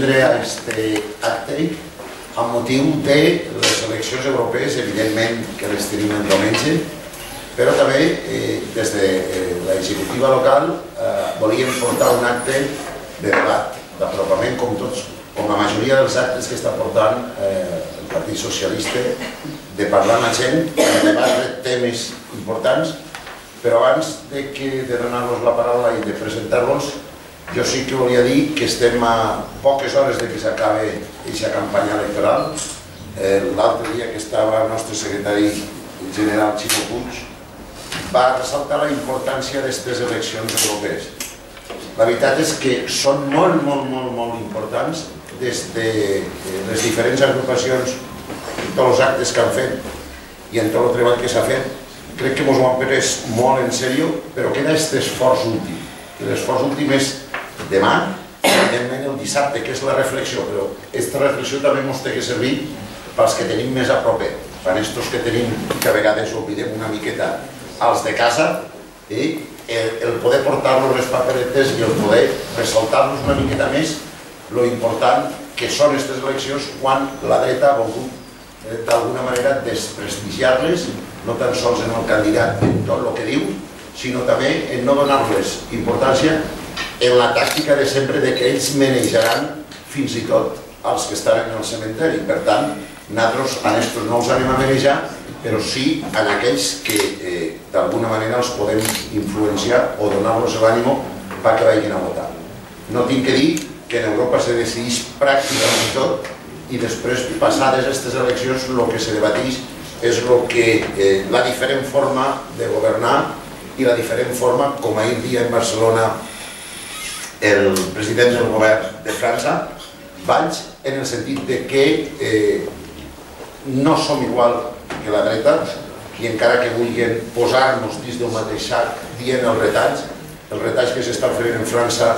a este acte amb motiu de les eleccions europees, evidentment que les tenim el diumenge, però també des de l'executiva local volíem portar un acte de debat, d'apropament, com la majoria dels actes que està portant el Partit Socialista, de parlar amb la gent, de debatre temes importants, però abans de donar-vos la paraula i de presentar-vos, jo sí que volia dir que estem a poques hores de que s'acabi aquesta campanya electoral. L'altre dia que estava el nostre secretari general, Ximo Puig, va ressaltar la importància d'aquestes eleccions europees. La veritat és que són molt importants des de les diferents agrupacions, en tots els actes que han fet i en tot el treball que s'ha fet. Crec que ens ho han pres molt en sèrio, però queda aquest esforç últim. L'esforç últim és demà, evidentment el dissabte, que és la reflexió, però aquesta reflexió també ens té que servir pels que tenim més a propet, per estos que tenim, que a vegades oblidem una miqueta, als de casa, el poder portar-los les paperetes i el poder ressaltar-los una miqueta més lo important que són aquestes eleccions quan la dreta ha volgut d'alguna manera desprestigiar-les, no tan sols en el candidat en tot el que diu, sinó també en no donar-les importància en la tàctica de sempre que ells manejaran fins i tot els que estan en el cementeri. Per tant, nosaltres a estos no els anem a manejar, però sí en aquells que d'alguna manera els podem influenciar o donar-los l'ànimo perquè vagin a votar. No tinc que dir que en Europa se decideix pràcticament tot i després, passades aquestes eleccions, el que se debateix és la diferent forma de governar i la diferent forma, com ahir dia en Barcelona el president del govern de França, Valls, en el sentit que no som igual que la dreta i encara que vulguin posar-nos dins del mateix sac dient els retalls que s'estan fent en França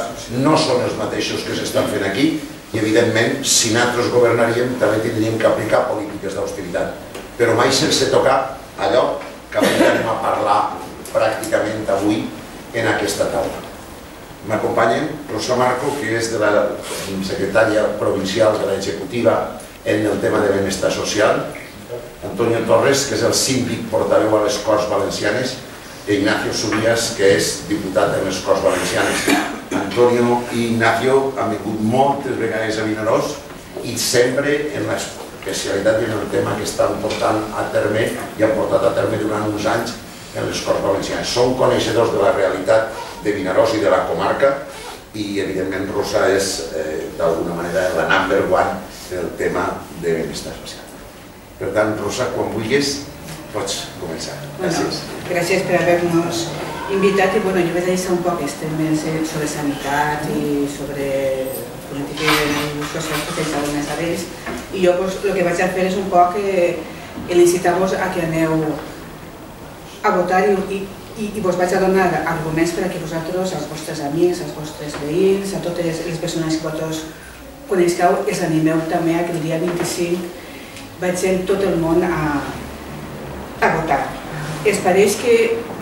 no són els mateixos que s'estan fent aquí i evidentment si nosaltres governaríem també tindríem que aplicar polítiques d'austeritat, però mai sense tocar allò que anem a parlar pràcticament avui en aquesta taula. M'acompanyen Rosa Marco, que és de la secretària provincial de l'executiva en el tema de benestar social, Antonio Torres, que és el síndic portaveu a les Corts Valencianes, i Ignacio Subías, que és diputat en les Corts Valencianes. Antonio i Ignacio han vingut moltes vegades a Vinaròs i sempre en l'especialitat i en el tema que estan portant a terme i han portat a terme durant uns anys en les Corts Valencianes. Són coneixedors de la realitat de Vinaròs i de la comarca i evidentment Rosa és d'alguna manera la number one del tema de benestar social. Per tant, Rosa, quan vulguis pots començar. Gràcies. Gràcies per haver-nos invitat i jo vaig deixar un poc els temes sobre sanitat i sobre polítiques socials que pensava més a ells i jo el que vaig a fer és un poc incitar-vos a que aneu a votar i vos vaig a donar arguments per a que vosaltres, als vostres amics, als vostres veïns, a totes les persones que vosaltres coneixeu, els animeu també a que el dia 25 vagin tot el món a votar. Es pareix que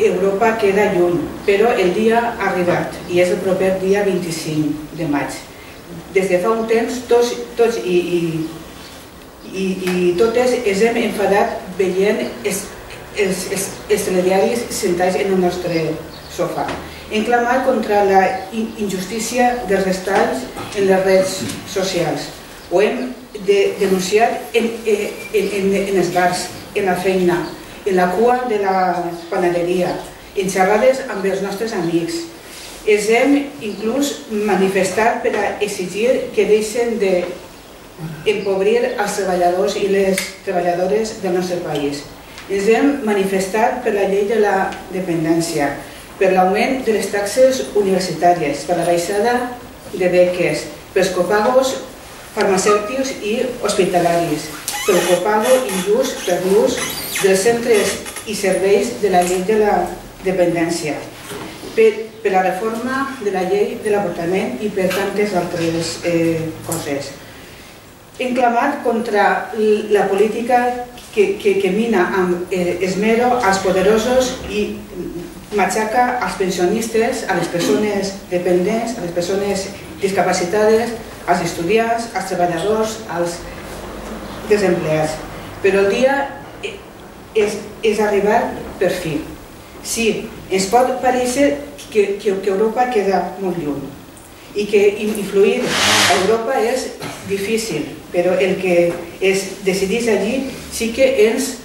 Europa queda lluny, però el dia ha arribat i és el proper dia 25 de maig. Des de fa un temps tots i totes ens hem enfadat veient els telediaris sentats en el nostre sofà. Hem clamat contra la injustícia dels restats en les redes socials. Ho hem denunciat en els bars, en la feina, en la cua de la panaderia, en xerrades amb els nostres amics. Ens hem inclús manifestat per a exigir que deixen d'empobrir els treballadors i les treballadores del nostre país. Ens hem manifestat per la llei de la dependència, per l'augment de les taxes universitàries, per la baixada de beques, pels copagos farmacèutics i hospitalaris, pel copago injust per l'ús dels centres i serveis de la llei de la dependència, per la reforma de la llei de l'avortament i per tantes altres coses. Hem clamat contra la política que mina amb esmero als poderosos i matxaca als pensionistes, a les persones dependents, a les persones discapacitades, als estudiants, als treballadors, als desempleats. Però el dia és arribar per fi. Sí, ens pot parèixer que Europa queda molt lluny i que influir a Europa és difícil, però el que es decideix allí sí que ens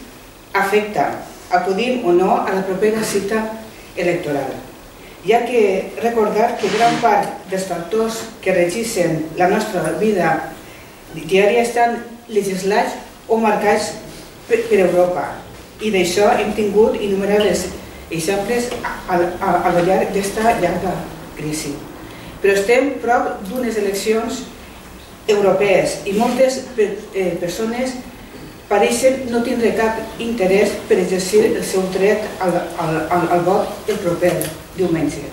afecta, acudim o no a la propera cita electoral. Hi ha que recordar que gran part dels factors que regeixen la nostra vida diària estan legislats o marcats per Europa, i d'això hem tingut innumerables exemples al llarg d'esta llarga crisi. Però estem prop d'unes eleccions europees i moltes persones pareixen no tindre cap interès per exercir el seu dret al vot el proper diumenge.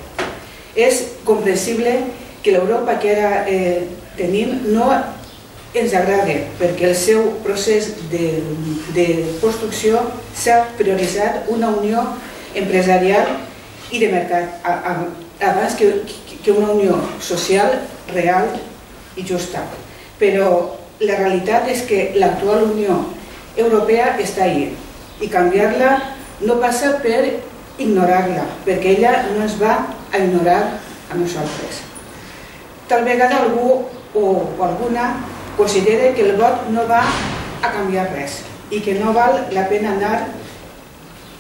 És comprensible que l'Europa que ara tenim no ens agrada, perquè el seu procés de construcció s'ha prioritzat una unió empresarial i de mercat abans que una unió social real i justa. Però la realitat és que l'actual Unió Europea està ahí i canviar-la no passa per ignorar-la, perquè ella no ens va a ignorar a nosaltres. Tal vegada algú o alguna considera que el vot no va a canviar res i que no val la pena anar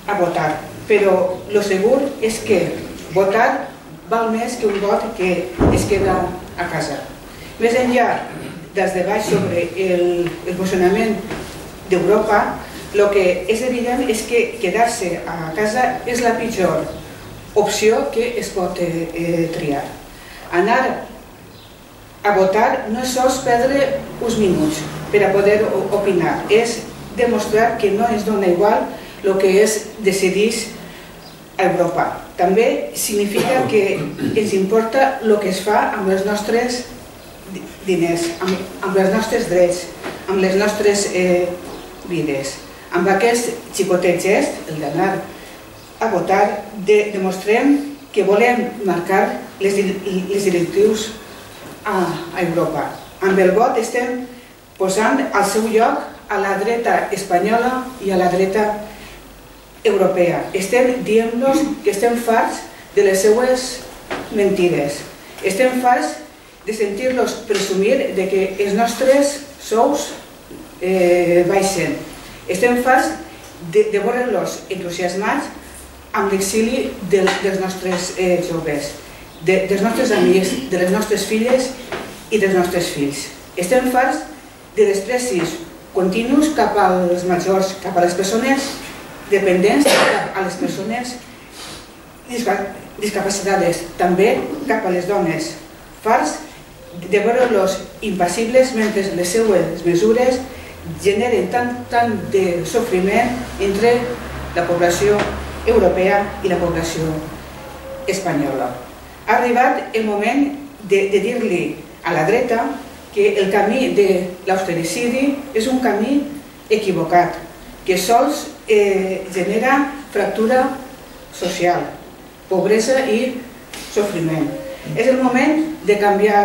a votar, però el segur és que votar val més que un vot que es queda a casa. Més enllà dels debats sobre el funcionament d'Europa, el que és evident és que quedar-se a casa és la pitjor opció que es pot triar. Anar a votar no és sols perdre uns minuts per a poder opinar, és demostrar que no ens dona igual el que es decideix a Europa. També significa que ens importa el que es fa amb els nostres diners, amb els nostres drets, amb les nostres vides. Amb aquest xicotet gest, el d'anar a votar, demostrem que volem marcar les directrius a Europa. Amb el vot estem posant al seu lloc a la dreta espanyola i a la dreta europea. Estem dient-los que estem farts de les seues mentides. Estem farts de sentir-los presumir de que els nostres sous baixen. Estem farts de veure-los entusiasmats amb l'exili dels nostres joves, dels nostres amics, de les nostres filles i dels nostres fills. Estem farts de desprecis continus cap als majors, cap a les persones dependents, cap a les persones discapacitades, també cap a les dones. Farts de veure-los impassibles mentre les seues mesures generen tant de sofriment entre la població europea i la població espanyola. Ha arribat el moment de dir-li a la dreta que el camí de l'austericidi és un camí equivocat, que sols genera fractura social, pobresa i sofriment. És el moment de canviar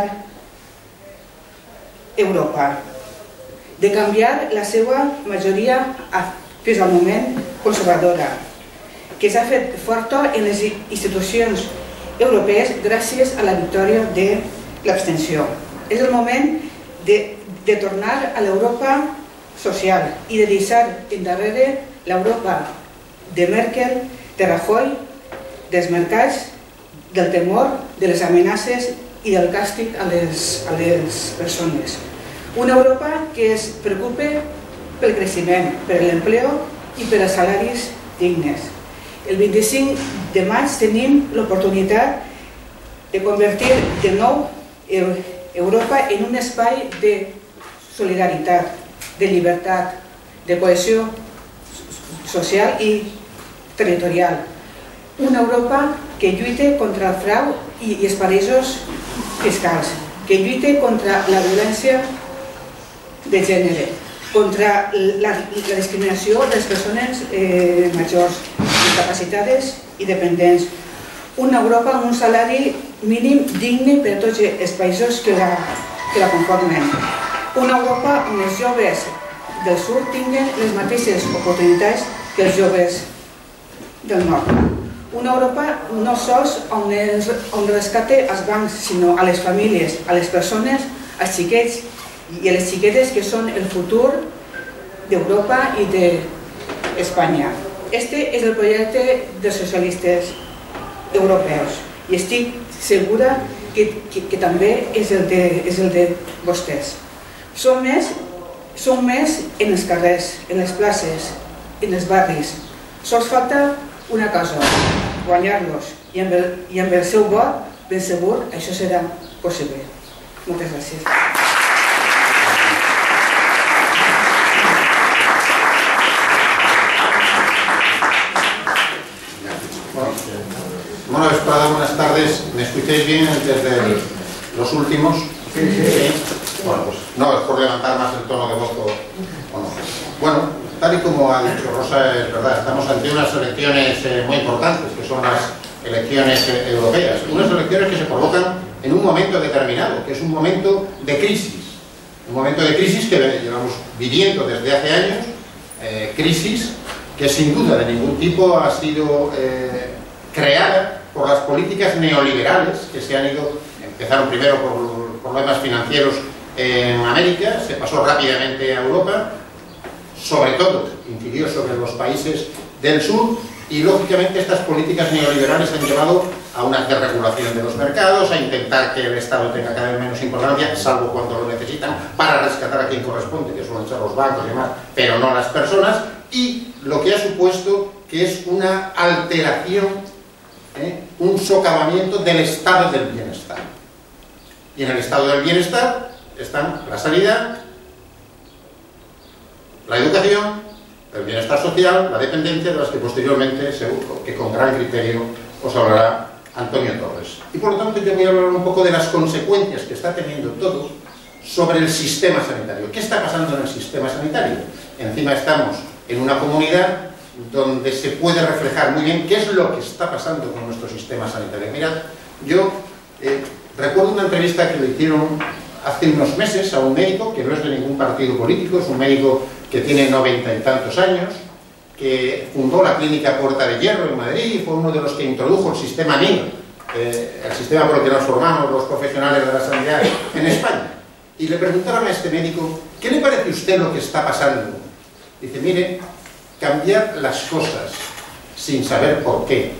Europa, de canviar la seva majoria fins al moment conservadora, que s'ha fet forta en les institucions europees gràcies a la victòria de l'abstenció. És el moment de tornar a l'Europa social i de deixar endarrere l'Europa de Merkel, de Rajoy, dels mercats, del temor, de les amenaces i del càstig a les persones. Una Europa que es preocupe pel creixement, per l'empleo i per els salaris dignes. El 25 de maig tenim l'oportunitat de convertir de nou Europa en un espai de solidaritat, de llibertat, de cohesió social i territorial. Una Europa que lluita contra el frau i els paradisos fiscals, que lluita contra la violència de gènere, contra la discriminació de les persones majors, discapacitades i dependents. Una Europa amb un salari mínim digne per a tots els països que la conformen. Una Europa on els joves del sud tinguen les mateixes oportunitats que els joves del nord. Una Europa no sols on rescate als bancs, sinó a les famílies, a les persones, als xiquets i a les xiquetes que són el futur d'Europa i d'Espanya. Este és el projecte dels socialistes europeus i estic segura que també és el de vostès. Som més en els carrers, en les places, en els barris. Sols falta una cosa, guanyar-los, i amb el seu vot, ben segur, això serà possible. Moltes gràcies. Bueno, Espada, buenas tardes. ¿Me escucháis bien desde los últimos? Sí. Bueno, pues no es por levantar más el tono de voz o no. Bueno, tal y como ha dicho Rosa, es verdad, estamos ante unas elecciones muy importantes, que son las elecciones europeas. Unas elecciones que se provocan en un momento determinado, que es un momento de crisis. Un momento de crisis que llevamos viviendo desde hace años, crisis que sin duda de ningún tipo ha sido creada por las políticas neoliberales que se han ido, empezaron primero por problemas financieros en América, se pasó rápidamente a Europa, sobre todo incidió sobre los países del sur y lógicamente estas políticas neoliberales han llevado a una desregulación de los mercados, a intentar que el Estado tenga cada vez menos importancia, salvo cuando lo necesitan, para rescatar a quien corresponde, que suelen ser los bancos y demás, pero no las personas, y lo que ha supuesto que es una alteración, un socavamiento del estado del bienestar. Y en el estado del bienestar están la sanidad, la educación, el bienestar social, la dependencia, de las que posteriormente, seguro que con gran criterio, os hablará Antonio Torres. Y por lo tanto yo voy a hablar un poco de las consecuencias que está teniendo todo sobre el sistema sanitario. ¿Qué está pasando en el sistema sanitario? Encima estamos en una comunidad donde se puede reflejar muy bien qué es lo que está pasando con nuestro sistema sanitario. Mirad, yo recuerdo una entrevista que le hicieron hace unos meses a un médico que no es de ningún partido político, es un médico que tiene 90 y tantos años, que fundó la clínica Puerta de Hierro en Madrid y fue uno de los que introdujo el sistema NIR, el sistema por el que nos formamos los profesionales de la sanidad en España. Y le preguntaron a este médico, ¿qué le parece a usted lo que está pasando? Dice, mire, cambiar las cosas sin saber por qué,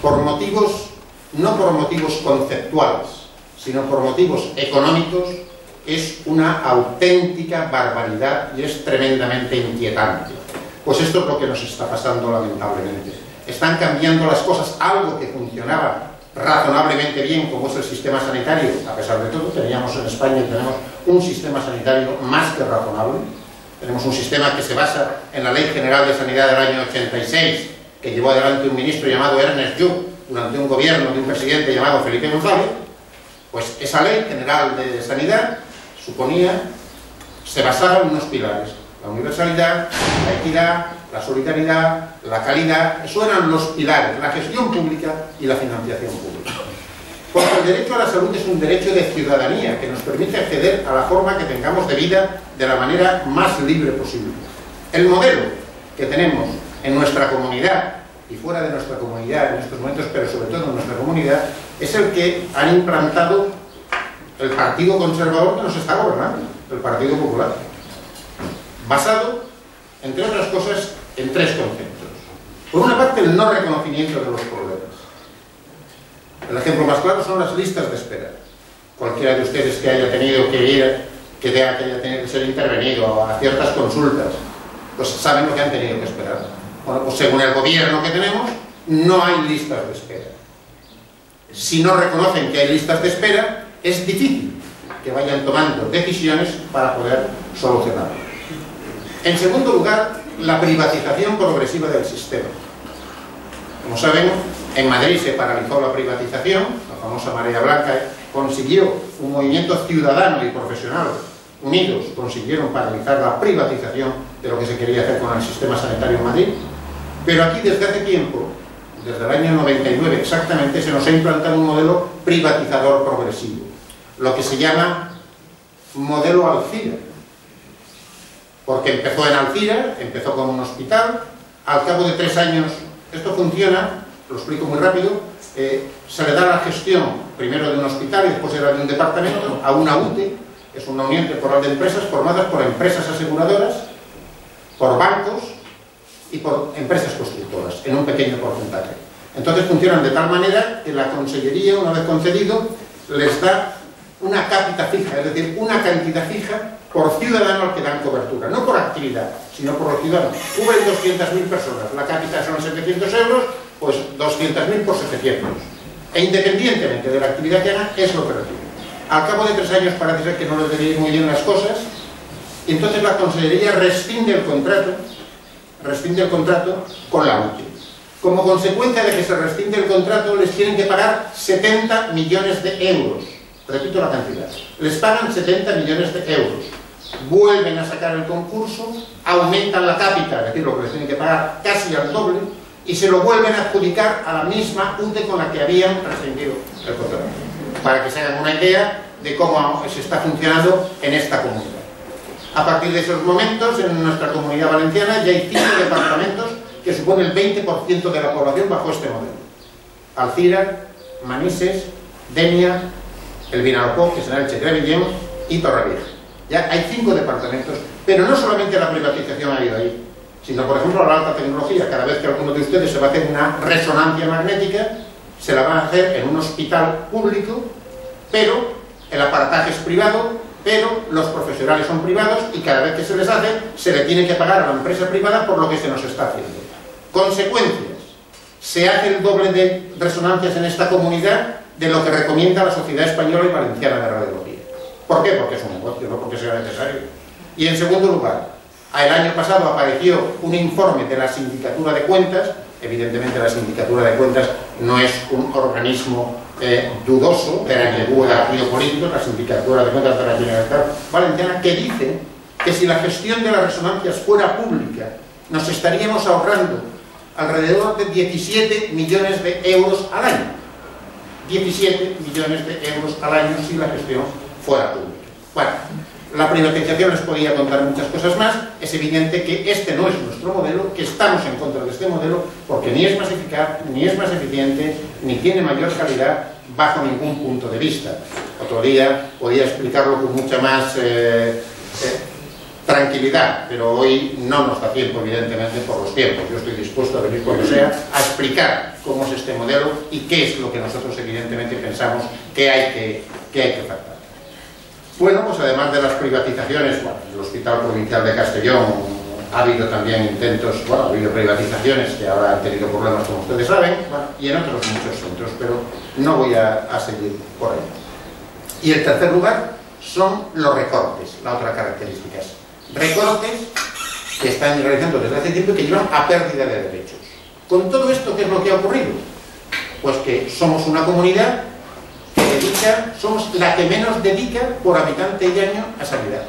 por motivos, no por motivos conceptuales, sino por motivos económicos, es una auténtica barbaridad y es tremendamente inquietante. Pues esto es lo que nos está pasando lamentablemente. Están cambiando las cosas, algo que funcionaba razonablemente bien como es el sistema sanitario, a pesar de todo, teníamos en España y tenemos un sistema sanitario más que razonable. Tenemos un sistema que se basa en la Ley General de Sanidad del año 86, que llevó adelante un ministro llamado Ernest Lluch, durante un gobierno de un presidente llamado Felipe González. Pues esa Ley General de Sanidad se basaba en unos pilares: la universalidad, la equidad, la solidaridad, la calidad. Eso eran los pilares, la gestión pública y la financiación pública. Porque el derecho a la salud es un derecho de ciudadanía que nos permite acceder a la forma que tengamos de vida de la manera más libre posible. El modelo que tenemos en nuestra comunidad y fuera de nuestra comunidad en estos momentos, pero sobre todo en nuestra comunidad, es el que han implantado el Partido Conservador que nos está gobernando, el Partido Popular, basado, entre otras cosas, en tres conceptos. Por una parte, el no reconocimiento de los problemas. El ejemplo más claro son las listas de espera. Cualquiera de ustedes que haya tenido que ir, que haya tenido que ser intervenido a ciertas consultas, pues saben lo que han tenido que esperar. Bueno, pues según el gobierno que tenemos, no hay listas de espera. Si no reconocen que hay listas de espera, es difícil que vayan tomando decisiones para poder solucionarlo. En segundo lugar, la privatización progresiva del sistema. Como saben, en Madrid se paralizó la privatización, la famosa Marea Blanca consiguió, un movimiento ciudadano y profesional unidos, consiguieron paralizar la privatización de lo que se quería hacer con el sistema sanitario en Madrid. Pero aquí desde hace tiempo desde el año 99 exactamente, se nos ha implantado un modelo privatizador progresivo, lo que se llama modelo Alcira, porque empezó en Alcira, empezó como un hospital, al cabo de 3 años, esto funciona, lo explico muy rápido, se le da la gestión primero de un hospital y después era de un departamento a una UTE, es una unión temporal de empresas formadas por empresas aseguradoras, por bancos y por empresas constructoras, en un pequeño porcentaje. Entonces funcionan de tal manera que la Consellería, una vez concedido, les da una cápita fija, es decir, una cantidad fija por ciudadano al que dan cobertura, no por actividad, sino por los ciudadanos. Cubren 200.000 personas, la cápita son 700 euros, pues 200.000 por 700. E independientemente de la actividad que hagan, es lo que reciben. Al cabo de 3 años parece ser que no les debe ir muy bien las cosas, y entonces la Consellería rescinde el contrato con la UTE. Como consecuencia de que se rescinde el contrato, les tienen que pagar 70 millones de euros. Repito la cantidad. Les pagan 70 millones de euros. Vuelven a sacar el concurso, aumentan la cápita, es decir, lo que les tienen que pagar casi al doble, y se lo vuelven a adjudicar a la misma UTE con la que habían rescindido el contrato. Para que se hagan una idea de cómo se está funcionando en esta comunidad. A partir de esos momentos, en nuestra comunidad valenciana ya hay 5 departamentos que suponen el 20% de la población bajo este modelo. Alcira, Manises, Denia, el Vinalopó, que será el Crevillent, y Torrevieja. Ya hay 5 departamentos, pero no solamente la privatización ha ido ahí, sino, por ejemplo, la alta tecnología. Cada vez que alguno de ustedes se va a hacer una resonancia magnética, se la van a hacer en un hospital público, pero el aparataje es privado, pero los profesionales son privados y cada vez que se les hace, se le tiene que pagar a la empresa privada por lo que se nos está haciendo. Consecuencias. Se hace el doble de resonancias en esta comunidad de lo que recomienda la Sociedad Española y Valenciana de Radiología. ¿Por qué? Porque es un negocio, no porque sea necesario. Y en segundo lugar, el año pasado apareció un informe de la Sindicatura de Cuentas. Evidentemente la Sindicatura de Cuentas no es un organismo dudoso de la llegada de políticos, la Sindicatura de Cuentas de la Generalitat Valenciana, que dice que si la gestión de las resonancias fuera pública, nos estaríamos ahorrando alrededor de 17 millones de euros al año. 17 millones de euros al año si la gestión fuera pública. Bueno, la privatización les podía contar muchas cosas más. Es evidente que este no es nuestro modelo, que estamos en contra de este modelo, porque ni es más eficaz, ni es más eficiente, ni tiene mayor calidad bajo ningún punto de vista. Otro día podía explicarlo con mucha más tranquilidad, pero hoy no nos da tiempo, evidentemente, por los tiempos. Yo estoy dispuesto a venir cuando sea a explicar cómo es este modelo y qué es lo que nosotros, evidentemente, pensamos que hay que tratar. Bueno, pues además de las privatizaciones, bueno, en el Hospital Provincial de Castellón ha habido también intentos, bueno, ha habido privatizaciones que ahora han tenido problemas, como ustedes saben, bueno, y en otros muchos centros, pero no voy a seguir por ahí. Y el tercer lugar son los recortes, la otra característica. Recortes que están realizando desde hace tiempo y que llevan a pérdida de derechos. Con todo esto, ¿qué es lo que ha ocurrido? Pues que somos una comunidad somos la que menos dedica por habitante y año a sanidad.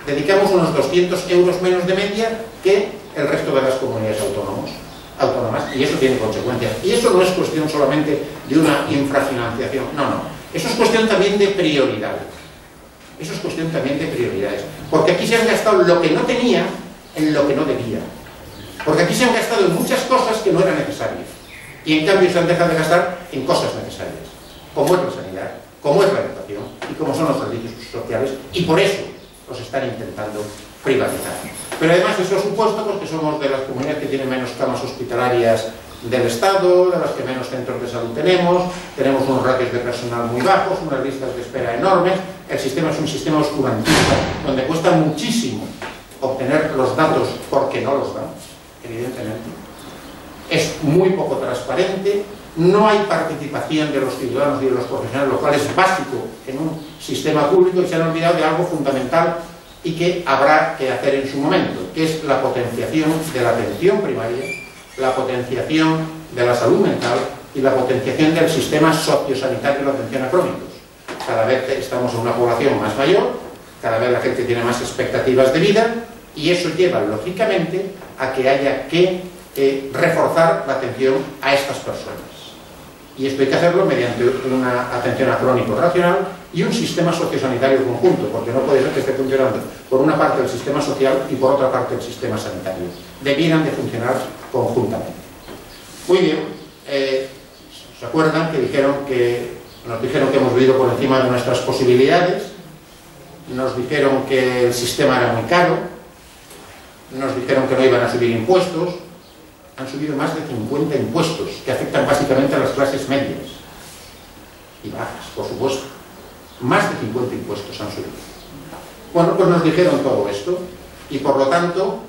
Dedicamos unos 200 euros menos de media que el resto de las comunidades autónomas, y eso tiene consecuencias. Y eso no es cuestión solamente de una infrafinanciación, no. Eso es cuestión también de prioridades. Porque aquí se han gastado lo que no tenía en lo que no debía. Porque aquí se han gastado en muchas cosas que no eran necesarias. Y en cambio se han dejado de gastar en cosas necesarias, como es la sanidad, como es la educación y como son los servicios sociales, y por eso los están intentando privatizar. Pero además eso ha supuesto pues, que somos de las comunidades que tienen menos camas hospitalarias del Estado, de las que menos centros de salud tenemos unos ratios de personal muy bajos, unas listas de espera enormes. El sistema es un sistema oscurantista, donde cuesta muchísimo obtener los datos porque no los dan, evidentemente. Es muy poco transparente. No hay participación de los ciudadanos y de los profesionales, lo cual es básico en un sistema público, y se han olvidado de algo fundamental y que habrá que hacer en su momento, que es la potenciación de la atención primaria, la potenciación de la salud mental y la potenciación del sistema sociosanitario de atención a crónicos. Cada vez estamos en una población más mayor, cada vez la gente tiene más expectativas de vida, y eso lleva, lógicamente, a que haya que reforzar la atención a estas personas. Y esto hay que hacerlo mediante una atención a crónicos racional y un sistema sociosanitario conjunto, porque no puede ser que esté funcionando por una parte el sistema social y por otra parte el sistema sanitario. Debieran de funcionar conjuntamente. Muy bien, ¿se acuerdan que nos dijeron que hemos vivido por encima de nuestras posibilidades? Nos dijeron que el sistema era muy caro, nos dijeron que no iban a subir impuestos. Han subido más de 50 impuestos que afectan básicamente a las clases medias y bajas, por supuesto. Más de 50 impuestos han subido. Bueno, pues nos dijeron todo esto y por lo tanto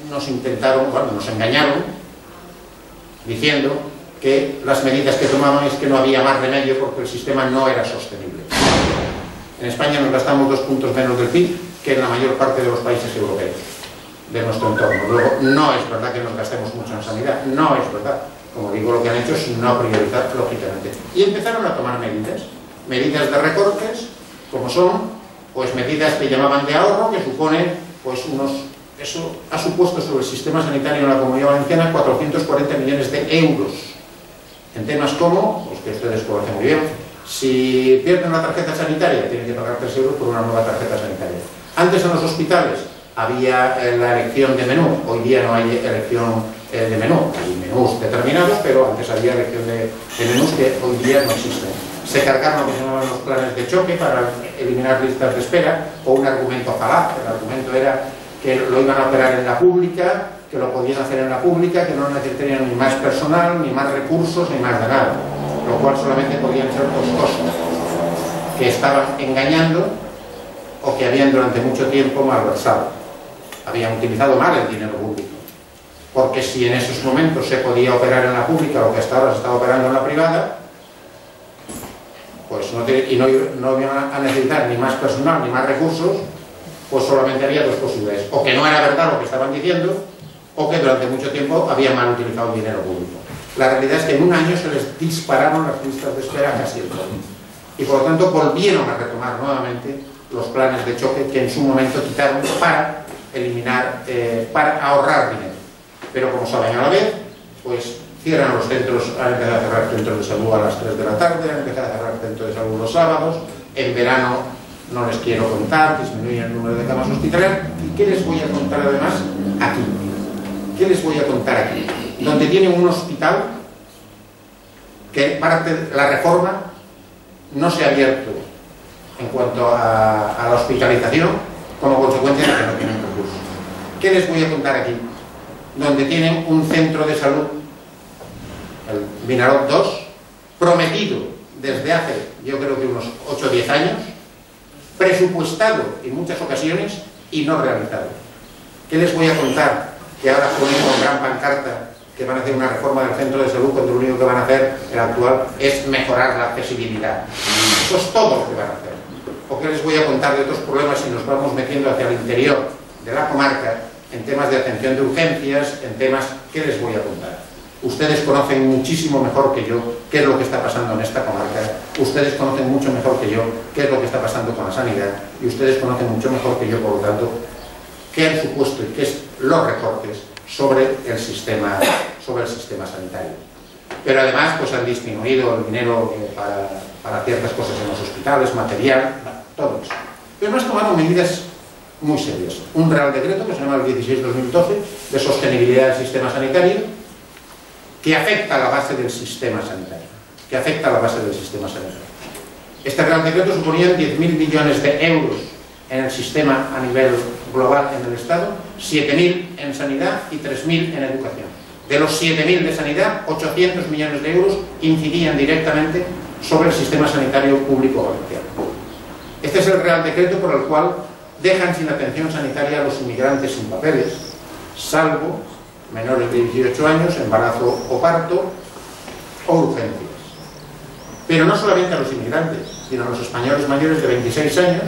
nos engañaron diciendo que las medidas que tomaban es que no había más remedio porque el sistema no era sostenible. En España nos gastamos 2 puntos menos del PIB que en la mayor parte de los países europeos de nuestro entorno. Luego, no es verdad que nos gastemos mucho en sanidad, no es verdad. Como digo, lo que han hecho es no priorizar, lógicamente. Y empezaron a tomar medidas de recortes, como son, pues medidas que llamaban de ahorro, que suponen, pues eso ha supuesto sobre el sistema sanitario en la Comunidad Valenciana 440 millones de euros, en temas como, pues que ustedes conocen muy bien, si pierden la tarjeta sanitaria, tienen que pagar 3 euros por una nueva tarjeta sanitaria. Antes en los hospitales había la elección de menú, hoy día no hay elección de menú, hay menús determinados, pero antes había elección de menús que hoy día no existen. Se cargaron lo que se llamaban los planes de choque para eliminar listas de espera, o un argumento falaz. El argumento era que lo iban a operar en la pública, que lo podían hacer en la pública, que no necesitarían ni más personal, ni más recursos, ni más de nada, lo cual solamente podían ser 2 cosas: que estaban engañando o que habían durante mucho tiempo malversado, habían utilizado mal el dinero público. Porque si en esos momentos se podía operar en la pública lo que hasta ahora se está operando en la privada, pues no iban a necesitar ni más personal ni más recursos, pues solamente había 2 posibilidades: o que no era verdad lo que estaban diciendo, o que durante mucho tiempo habían mal utilizado el dinero público. La realidad es que en un año se les dispararon las listas de espera casi el doble, y por lo tanto volvieron a retomar nuevamente los planes de choque que en su momento quitaron para eliminar, para ahorrar dinero. Pero como saben, a la vez, pues cierran los centros, han empezado a cerrar centros de salud a las 3 de la tarde, han empezado a cerrar centros de salud los sábados, en verano no les quiero contar, disminuye el número de camas hospitalarias. ¿Y qué les voy a contar además aquí? ¿Qué les voy a contar aquí? Donde tienen un hospital que parte de la reforma no se ha abierto en cuanto a la hospitalización, como consecuencia de que no tienen recursos. ¿Qué les voy a contar aquí? Donde tienen un centro de salud, el Vinaròs 2, prometido desde hace, yo creo que unos 8 o 10 años, presupuestado en muchas ocasiones y no realizado. ¿Qué les voy a contar? Que ahora ponen con gran pancarta que van a hacer una reforma del centro de salud cuando lo único que van a hacer, el actual, es mejorar la accesibilidad. Eso es todo lo que van a hacer. ¿O qué les voy a contar de otros problemas si nos vamos metiendo hacia el interior de la comarca, en temas de atención de urgencias, en temas... ¿Qué les voy a contar? Ustedes conocen muchísimo mejor que yo qué es lo que está pasando en esta comarca, ustedes conocen mucho mejor que yo qué es lo que está pasando con la sanidad, y ustedes conocen mucho mejor que yo, por lo tanto, qué han supuesto y qué es los recortes sobre el sistema sanitario. Pero además pues han disminuido el dinero para ciertas cosas en los hospitales, material, todo eso. Pero además tomaron medidas muy serias. Un Real Decreto que se llama el 16/2012 de sostenibilidad del sistema sanitario, que afecta a la base del sistema sanitario. Este Real Decreto suponía 10.000 millones de euros en el sistema a nivel global en el Estado, 7.000 en sanidad y 3.000 en educación. De los 7.000 de sanidad, 800 millones de euros incidían directamente sobre el sistema sanitario público valenciano. Este es el Real Decreto por el cual dejan sin atención sanitaria a los inmigrantes sin papeles, salvo menores de 18 años, embarazo o parto o urgencias. Pero no solamente a los inmigrantes, sino a los españoles mayores de 26 años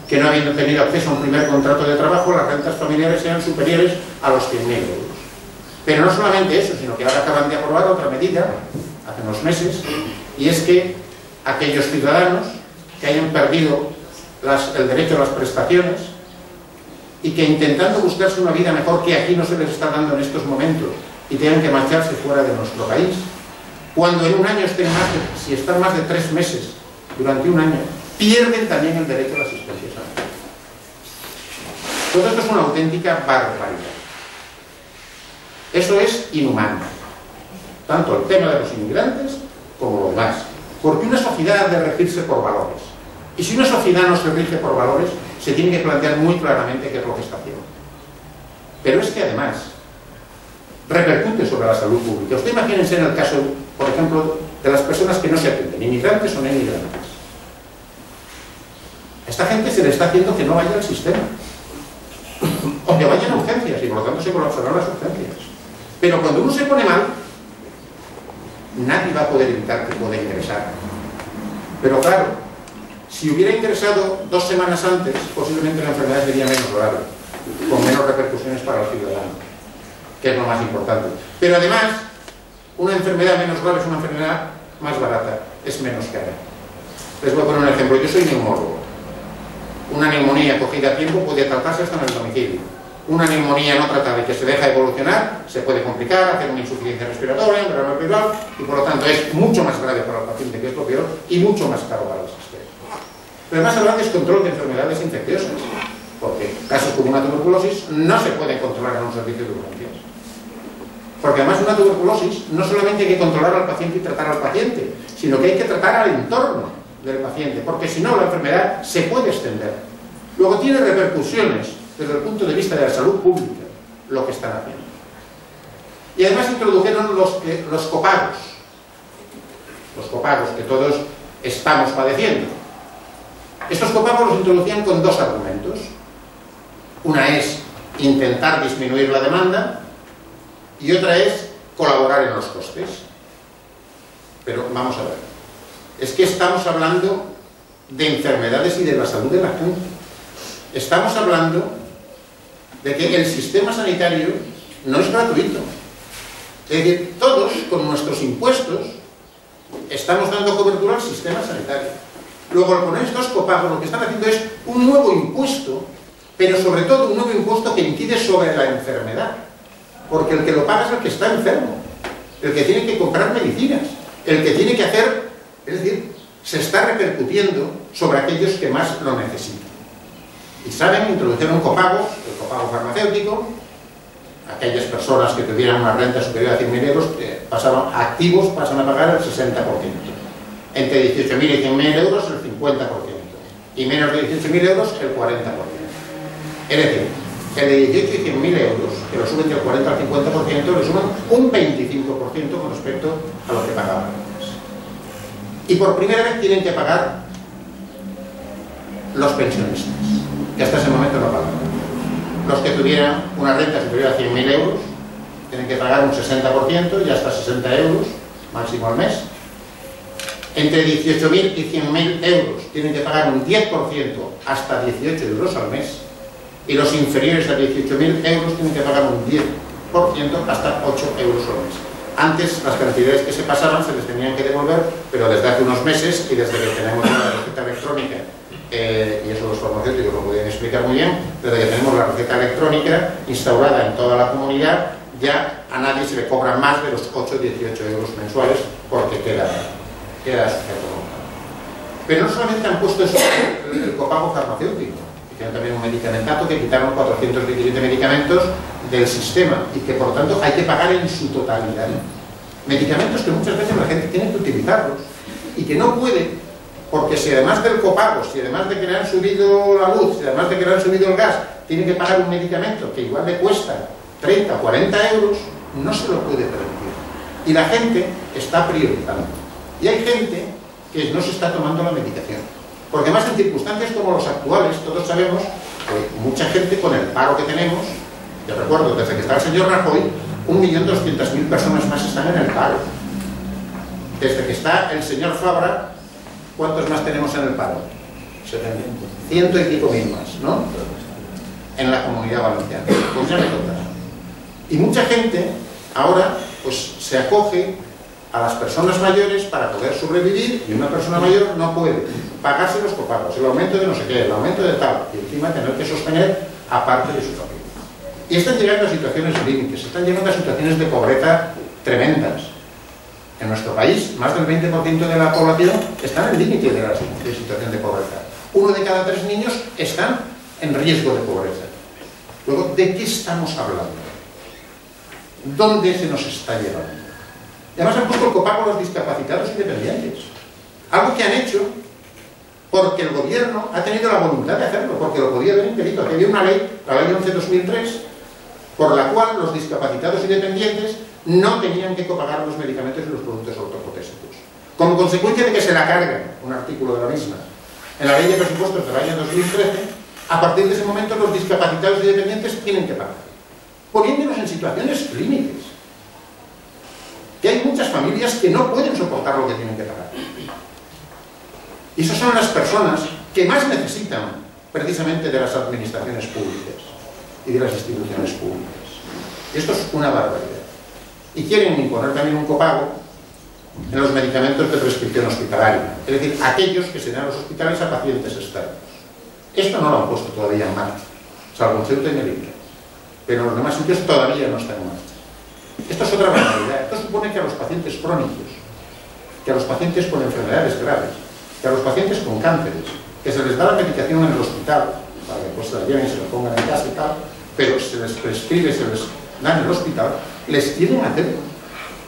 que, no habiendo tenido acceso a un primer contrato de trabajo, las rentas familiares sean superiores a los 100.000 euros. Pero no solamente eso, sino que ahora acaban de aprobar otra medida, hace unos meses, y es que aquellos ciudadanos que hayan perdido el derecho a las prestaciones y que intentando buscarse una vida mejor que aquí no se les está dando en estos momentos y tengan que marcharse fuera de nuestro país, cuando en un año estén si están más de 3 meses durante un año, pierden también el derecho a la asistencia sanitaria. Todo esto es una auténtica barbaridad. Eso es inhumano, tanto el tema de los inmigrantes como lo demás, porque una sociedad ha de regirse por valores, y si una sociedad no se rige por valores, se tiene que plantear muy claramente qué es lo que está haciendo. Pero es que además repercute sobre la salud pública. Usted imagínense en el caso, por ejemplo, de las personas que no se atienden, inmigrantes o no inmigrantes. A esta gente se le está haciendo que no vaya al sistema, o que vayan a urgencias, y por lo tanto se colapsarán las urgencias. Pero cuando uno se pone mal, nadie va a poder evitar que pueda ingresar. Pero claro, si hubiera ingresado 2 semanas antes, posiblemente la enfermedad sería menos grave, con menos repercusiones para el ciudadano, que es lo más importante. Pero además, una enfermedad menos grave es una enfermedad más barata, es menos cara. Les voy a poner un ejemplo. Yo soy neumólogo. Una neumonía cogida a tiempo puede tratarse hasta en el domicilio. Una neumonía no tratada y que se deja evolucionar se puede complicar, hacer una insuficiencia respiratoria, un derrame pleural, y por lo tanto es mucho más grave para el paciente, que es lo peor, y mucho más caro para el sistema. Pero además hablando es control de enfermedades infecciosas, porque casos como una tuberculosis no se pueden controlar en un servicio de urgencias. Porque además una tuberculosis no solamente hay que controlar al paciente y tratar al paciente, sino que hay que tratar al entorno del paciente, porque si no la enfermedad se puede extender. Luego tiene repercusiones desde el punto de vista de la salud pública, lo que están haciendo. Y además introdujeron los copagos que todos estamos padeciendo. Estos copagos los introducían con 2 argumentos. Una es intentar disminuir la demanda y otra es colaborar en los costes. Pero vamos a ver, es que estamos hablando de enfermedades y de la salud de la gente. Estamos hablando de que el sistema sanitario no es gratuito. Es decir, todos con nuestros impuestos estamos dando cobertura al sistema sanitario. Luego, con estos copagos lo que están haciendo es un nuevo impuesto, pero sobre todo un nuevo impuesto que incide sobre la enfermedad. Porque el que lo paga es el que está enfermo, el que tiene que comprar medicinas, el que tiene que hacer, es decir, se está repercutiendo sobre aquellos que más lo necesitan. Y saben, introdujeron un copago, el copago farmacéutico. Aquellas personas que tuvieran una renta superior a 100.000 euros activos pasan a pagar el 60%. Entre 18.000 y 100.000 euros el 50%. Y menos de 18.000 euros el 40%. Es decir, el de 18 y 100.000 euros, que lo suben del 40 al 50%, le suman un 25% con respecto a lo que pagaban antes. Y por primera vez tienen que pagar los pensionistas, que hasta ese momento no pagaban. Los que tuvieran una renta superior a 100.000 euros tienen que pagar un 60% y hasta 60 euros máximo al mes. Entre 18.000 y 100.000 euros tienen que pagar un 10% hasta 18 euros al mes. Y los inferiores a 18.000 euros tienen que pagar un 10% hasta 8 euros al mes. Antes las cantidades que se pasaban se les tenían que devolver, pero desde hace unos meses y desde que tenemos la receta electrónica, y eso los farmacéuticos lo podían explicar muy bien, desde que tenemos la receta electrónica instaurada en toda la comunidad, ya a nadie se le cobra más de los 8 o 18 euros mensuales porque queda sujeto. Pero no solamente han puesto eso, el copago farmacéutico, tienen también un medicamentato que quitaron 427 medicamentos del sistema y que por tanto hay que pagar en su totalidad. Medicamentos que muchas veces la gente tiene que utilizarlos y que no puede, porque si además del copago, si además de que le han subido la luz, si además de que le han subido el gas, tiene que pagar un medicamento que igual le cuesta 30 o 40 euros, no se lo puede permitir. Y la gente está priorizando. Y hay gente que no se está tomando la medicación. Porque además en circunstancias como los actuales, todos sabemos que mucha gente con el paro que tenemos, yo recuerdo, desde que está el señor Rajoy, 1.200.000 personas más están en el paro. Desde que está el señor Fabra, ¿cuántos más tenemos en el paro? 100 y pico mil más, ¿no? En la Comunidad Valenciana. Pues ya me contará. Y mucha gente ahora pues se acoge a las personas mayores para poder sobrevivir, y una persona mayor no puede pagarse los copagos, el aumento de no sé qué, el aumento de tal, y encima tener que sostener aparte de su familia. Y están llegando a situaciones límites, están llegando a situaciones de pobreza tremendas. En nuestro país, más del 20% de la población está en el límite de la situación de pobreza. 1 de cada 3 niños están en riesgo de pobreza. Luego, ¿de qué estamos hablando? ¿Dónde se nos está llevando? Y además han puesto el copago a los discapacitados y dependientes. Algo que han hecho porque el gobierno ha tenido la voluntad de hacerlo, porque lo podía haber impedido. Aquí había una ley, la ley 11/2003, por la cual los discapacitados y dependientes no tenían que copagar los medicamentos y los productos ortoprotésicos. Como consecuencia de que se la cargan, un artículo de la misma, en la ley de presupuestos del año 2013, a partir de ese momento los discapacitados y dependientes tienen que pagar, poniéndonos en situaciones límites. Que hay muchas familias que no pueden soportar lo que tienen que pagar. Y esas son las personas que más necesitan precisamente de las administraciones públicas y de las instituciones públicas. Esto es una barbaridad. Y quieren imponer también un copago en los medicamentos de prescripción hospitalaria, es decir, aquellos que se dan a los hospitales a pacientes externos. Esto no lo han puesto todavía en marcha, salvo en Ceuta y Melilla, pero en los demás sitios todavía no está en marcha. Esto es otra barbaridad. Esto supone que a los pacientes crónicos, que a los pacientes con enfermedades graves, que a los pacientes con cánceres, que se les da la medicación en el hospital, para que pues la lleven y se la pongan en casa y tal, pero se les prescribe, se les da en el hospital, les quieren hacer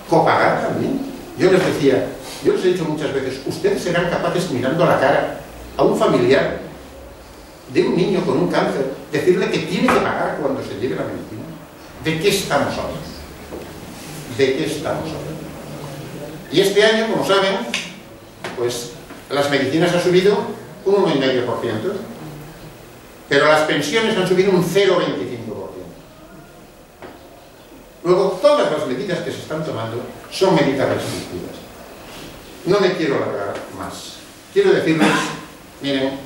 copagar también. Yo les decía, yo les he dicho muchas veces, ustedes serán capaces, mirando a la cara a un familiar de un niño con un cáncer, decirle que tiene que pagar cuando se lleve la medicina. ¿De qué estamos hablando? ¿De qué estamos hablando? Y este año, como saben, pues las medicinas han subido un 1,5%, pero las pensiones han subido un 0,25%. Luego, todas las medidas que se están tomando son medidas restrictivas. No me quiero alargar más. Quiero decirles, miren,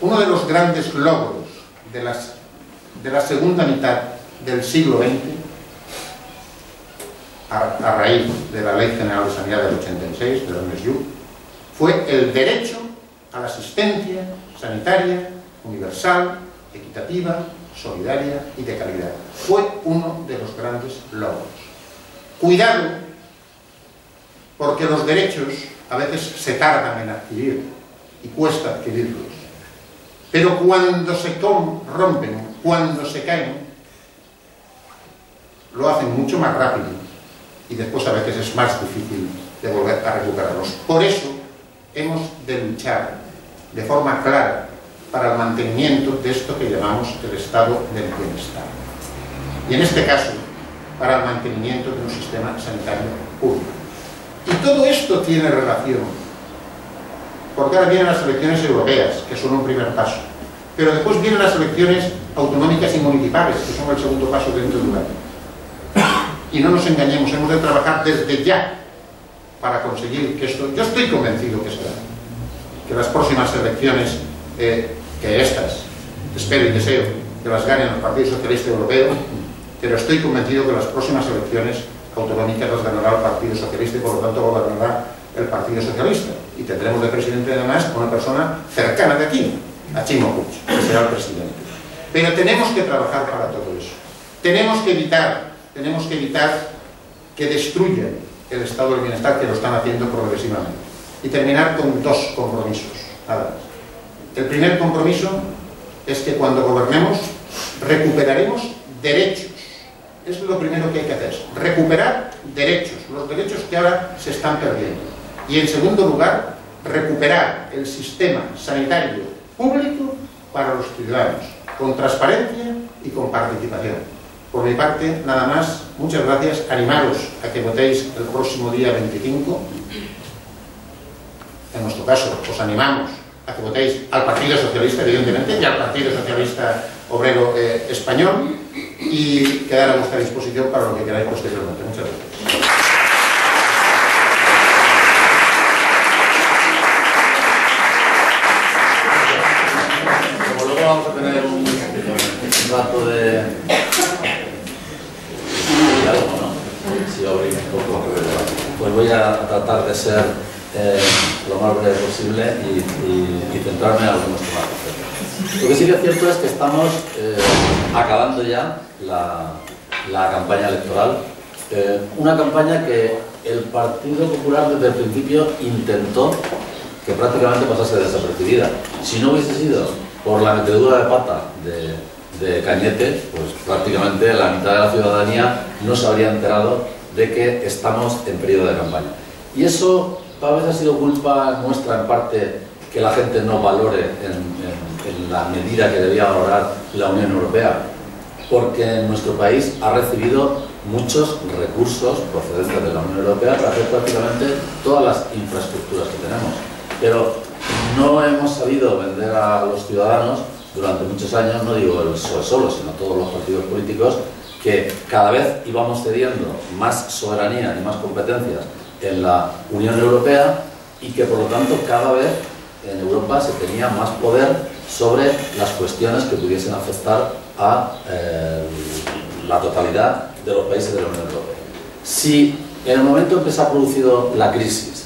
uno de los grandes logros de la segunda mitad del siglo XX, a raíz de la Ley General de Sanidad del 86, de la UNESYU, fue el derecho a la asistencia sanitaria universal, equitativa, solidaria y de calidad. Fue uno de los grandes logros. Cuidado, porque los derechos a veces se tardan en adquirir y cuesta adquirirlos. Pero cuando se rompen, cuando se caen, lo hacen mucho más rápido y después a veces es más difícil de volver a recuperarlos. Por eso hemos de luchar de forma clara para el mantenimiento de esto que llamamos el estado del bienestar. Y en este caso, para el mantenimiento de un sistema sanitario público. Y todo esto tiene relación, porque ahora vienen las elecciones europeas, que son un primer paso, pero después vienen las elecciones autonómicas y municipales, que son el segundo paso dentro de un año. Y no nos engañemos, hemos de trabajar desde ya para conseguir que esto... Yo estoy convencido que las próximas elecciones, que estas, espero y deseo que las ganen el Partido Socialista Europeo, pero estoy convencido que las próximas elecciones autonómicas las ganará el Partido Socialista y por lo tanto gobernará el Partido Socialista. Y tendremos de presidente además a una persona cercana de aquí, a Chimo Puig, que será el presidente. Pero tenemos que trabajar para todo eso. Tenemos que evitar que destruyan el estado del bienestar, que lo están haciendo progresivamente. Y terminar con dos compromisos, nada más. El primer compromiso es que cuando gobernemos recuperaremos derechos. Eso es lo primero que hay que hacer, recuperar derechos, los derechos que ahora se están perdiendo. Y en segundo lugar, recuperar el sistema sanitario público para los ciudadanos, con transparencia y con participación. Por mi parte, nada más, muchas gracias, animaros a que votéis el próximo día 25. En nuestro caso, os animamos a que votéis al Partido Socialista, evidentemente, y al Partido Socialista Obrero Español, y quedar a vuestra disposición para lo que queráis posteriormente. Muchas gracias. Como luego vamos a tener un rato de diálogo, ¿no? Si abrimos un poco, pues voy a tratar de ser lo más breve posible y centrarme en algunos temas. Lo que sí que es cierto es que estamos acabando ya la campaña electoral. Una campaña que el Partido Popular desde el principio intentó que prácticamente pasase desapercibida. Si no hubiese sido por la metedura de pata de Cañete, pues prácticamente la mitad de la ciudadanía no se habría enterado de que estamos en periodo de campaña. Y eso tal vez ha sido culpa nuestra en parte, que la gente no valore en la medida que debía valorar la Unión Europea, porque nuestro país ha recibido muchos recursos procedentes de la Unión Europea para hacer prácticamente todas las infraestructuras que tenemos. Pero no hemos sabido vender a los ciudadanos durante muchos años, no digo el PSOE solo, sino todos los partidos políticos, que cada vez íbamos cediendo más soberanía y más competencias en la Unión Europea y que por lo tanto cada vez en Europa se tenía más poder sobre las cuestiones que pudiesen afectar a la totalidad de los países de la Unión Europea. Si en el momento en que se ha producido la crisis,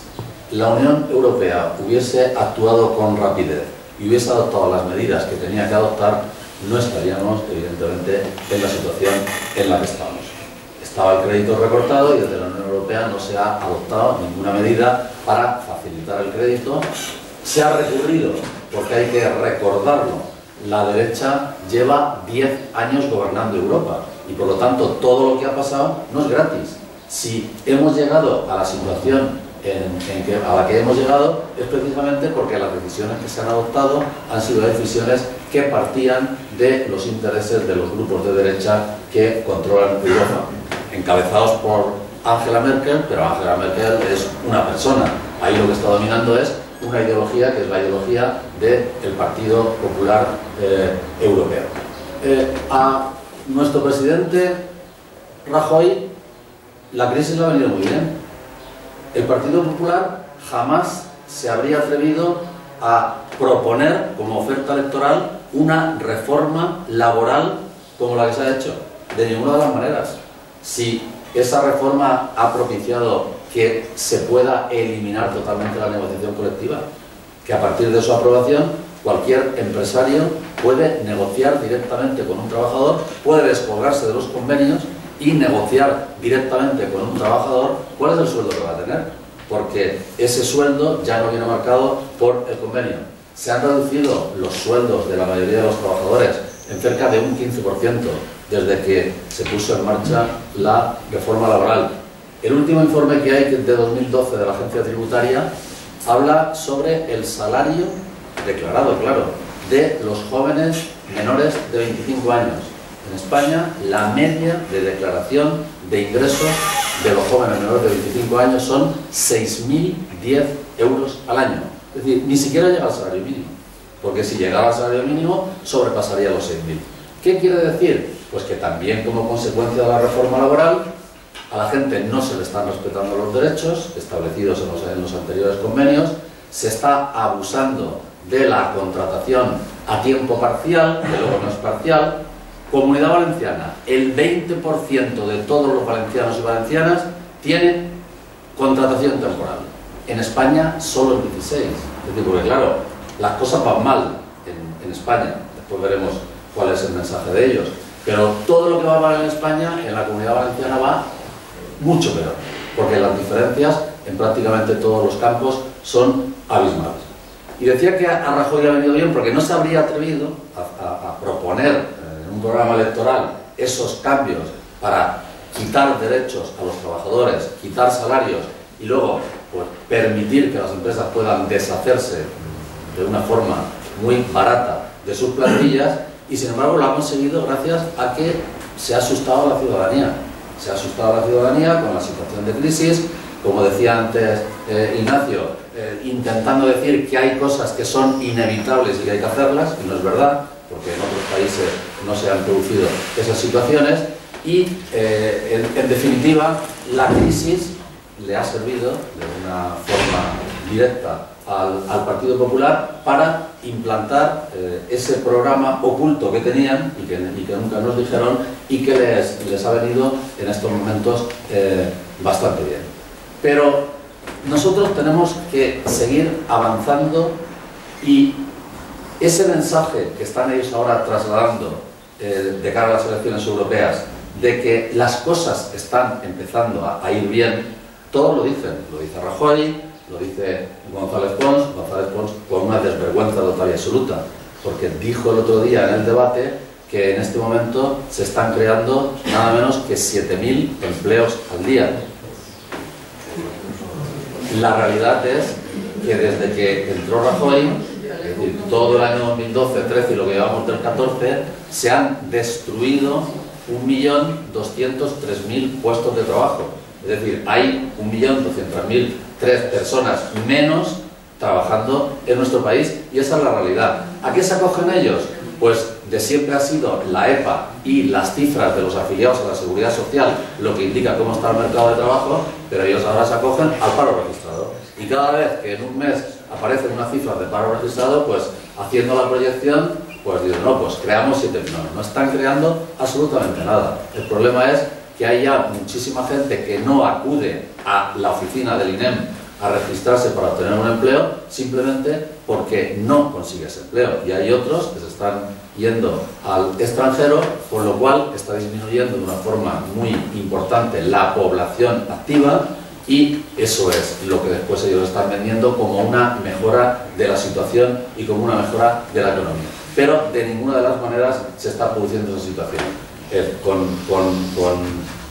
la Unión Europea hubiese actuado con rapidez y hubiese adoptado las medidas que tenía que adoptar, no estaríamos, evidentemente, en la situación en la que estamos. Estaba el crédito recortado y desde la Unión Europea no se ha adoptado ninguna medida para facilitar el crédito. Se ha recurrido, porque hay que recordarlo, la derecha lleva 10 años gobernando Europa y por lo tanto todo lo que ha pasado no es gratis. Si hemos llegado a la situación a la que hemos llegado es precisamente porque las decisiones que se han adoptado han sido decisiones que partían de los intereses de los grupos de derecha que controlan Europa, encabezados por Angela Merkel, pero Angela Merkel es una persona. Ahí lo que está dominando es una ideología que es la ideología del Partido Popular Europeo. A nuestro presidente Rajoy la crisis le ha venido muy bien. El Partido Popular jamás se habría atrevido a proponer como oferta electoral una reforma laboral como la que se ha hecho, de ninguna de las maneras. Si esa reforma ha propiciado que se pueda eliminar totalmente la negociación colectiva, que a partir de su aprobación cualquier empresario puede negociar directamente con un trabajador, puede descolgarse de los convenios y negociar directamente con un trabajador cuál es el sueldo que va a tener, porque ese sueldo ya no viene marcado por el convenio. Se han reducido los sueldos de la mayoría de los trabajadores en cerca de un 15% desde que se puso en marcha la reforma laboral. El último informe que hay de 2012 de la Agencia Tributaria habla sobre el salario declarado, claro, de los jóvenes menores de 25 años. En España, la media de declaración de ingresos de los jóvenes menores de 25 años son 6.010 euros al año. Es decir, ni siquiera llega al salario mínimo, porque si llegara al salario mínimo sobrepasaría los 6.000. ¿Qué quiere decir? Pues que también como consecuencia de la reforma laboral a la gente no se le están respetando los derechos establecidos en los anteriores convenios, se está abusando de la contratación a tiempo parcial, que luego no es parcial. Comunidad Valenciana, el 20% de todos los valencianos y valencianas tienen contratación temporal. En España solo el 16%. Es decir, porque claro, las cosas van mal en España. Después veremos cuál es el mensaje de ellos. Pero todo lo que va mal en España, en la Comunidad Valenciana va mucho peor, porque las diferencias en prácticamente todos los campos son abismales. Y decía que a Rajoy le ha venido bien porque no se habría atrevido a proponer en un programa electoral esos cambios para quitar derechos a los trabajadores, quitar salarios y luego pues, permitir que las empresas puedan deshacerse de una forma muy barata de sus plantillas, y sin embargo lo ha conseguido gracias a que se ha asustado a la ciudadanía. Se ha asustado a la ciudadanía con la situación de crisis, como decía antes Ignacio, intentando decir que hay cosas que son inevitables y que hay que hacerlas, y no es verdad, porque en otros países no se han producido esas situaciones, y en definitiva la crisis le ha servido de una forma directa al Partido Popular para implantar ese programa oculto que tenían y que nunca nos dijeron y que les ha venido en estos momentos bastante bien. Pero nosotros tenemos que seguir avanzando y ese mensaje que están ellos ahora trasladando de cara a las elecciones europeas, de que las cosas están empezando a ir bien, todos lo dicen. Lo dice Rajoy, lo dice González Pons con una desvergüenza total y absoluta, porque dijo el otro día en el debate que en este momento se están creando nada menos que 7.000 empleos al día. La realidad es que desde que entró Rajoy, es decir, todo el año 2012, 13 y lo que llevamos del 14, se han destruido 1.203.000 puestos de trabajo. Es decir, hay 1.200.003 personas menos trabajando en nuestro país, y esa es la realidad. ¿A qué se acogen ellos? Pues de siempre ha sido la EPA y las cifras de los afiliados a la Seguridad Social lo que indica cómo está el mercado de trabajo, pero ellos ahora se acogen al paro registrado. Y cada vez que en un mes aparecen unas cifras de paro registrado, pues haciendo la proyección, pues dicen, no, pues creamos 7.000. No están creando absolutamente nada. El problema es que hay ya muchísima gente que no acude a la oficina del INEM a registrarse para obtener un empleo simplemente porque no consigue ese empleo, y hay otros que se están yendo al extranjero, con lo cual está disminuyendo de una forma muy importante la población activa, y eso es lo que después ellos están vendiendo como una mejora de la situación y como una mejora de la economía. Pero de ninguna de las maneras se está produciendo esa situación.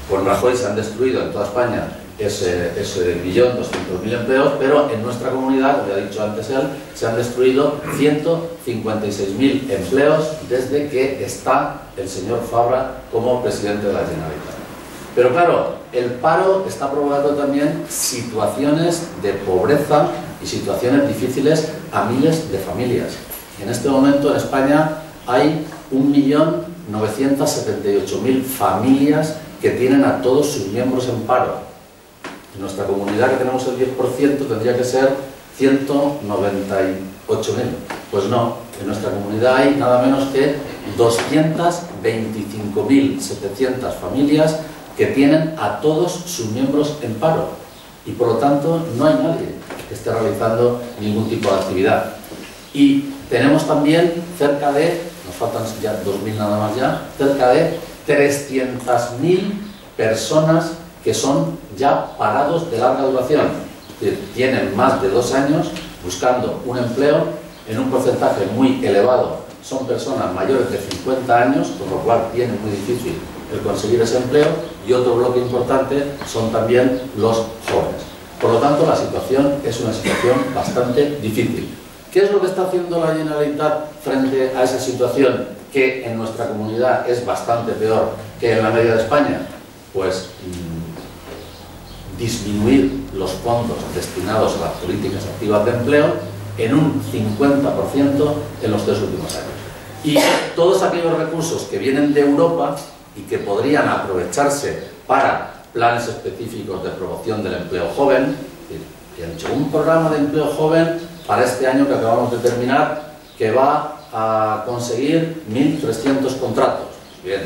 Con Rajoy se han destruido en toda España ese 1.200.000 empleos, pero en nuestra comunidad, como ya ha dicho antes él, se han destruido 156.000 empleos desde que está el señor Fabra como presidente de la Generalitat. Pero claro, el paro está provocando también situaciones de pobreza y situaciones difíciles a miles de familias. En este momento en España hay 1.978.000 familias que tienen a todos sus miembros en paro. En nuestra comunidad, que tenemos el 10%, tendría que ser 198.000. Pues no, en nuestra comunidad hay nada menos que 225.700 familias que tienen a todos sus miembros en paro. Y por lo tanto no hay nadie que esté realizando ningún tipo de actividad. Y tenemos también cerca de, nos faltan ya 2.000 nada más ya, cerca de 300.000 personas que son ya parados de larga duración, que tienen más de 2 años buscando un empleo en un porcentaje muy elevado. Son personas mayores de 50 años, con lo cual tiene muy difícil el conseguir ese empleo, y otro bloque importante son también los jóvenes. Por lo tanto, la situación es una situación bastante difícil. ¿Qué es lo que está haciendo la Generalitat frente a esa situación, que en nuestra comunidad es bastante peor que en la media de España? Pues disminuir los fondos destinados a las políticas activas de empleo en un 50% en los 3 últimos años. Y todos aquellos recursos que vienen de Europa y que podrían aprovecharse para planes específicos de promoción del empleo joven, que han hecho un programa de empleo joven para este año que acabamos de terminar, que va a conseguir 1.300 contratos. Bien,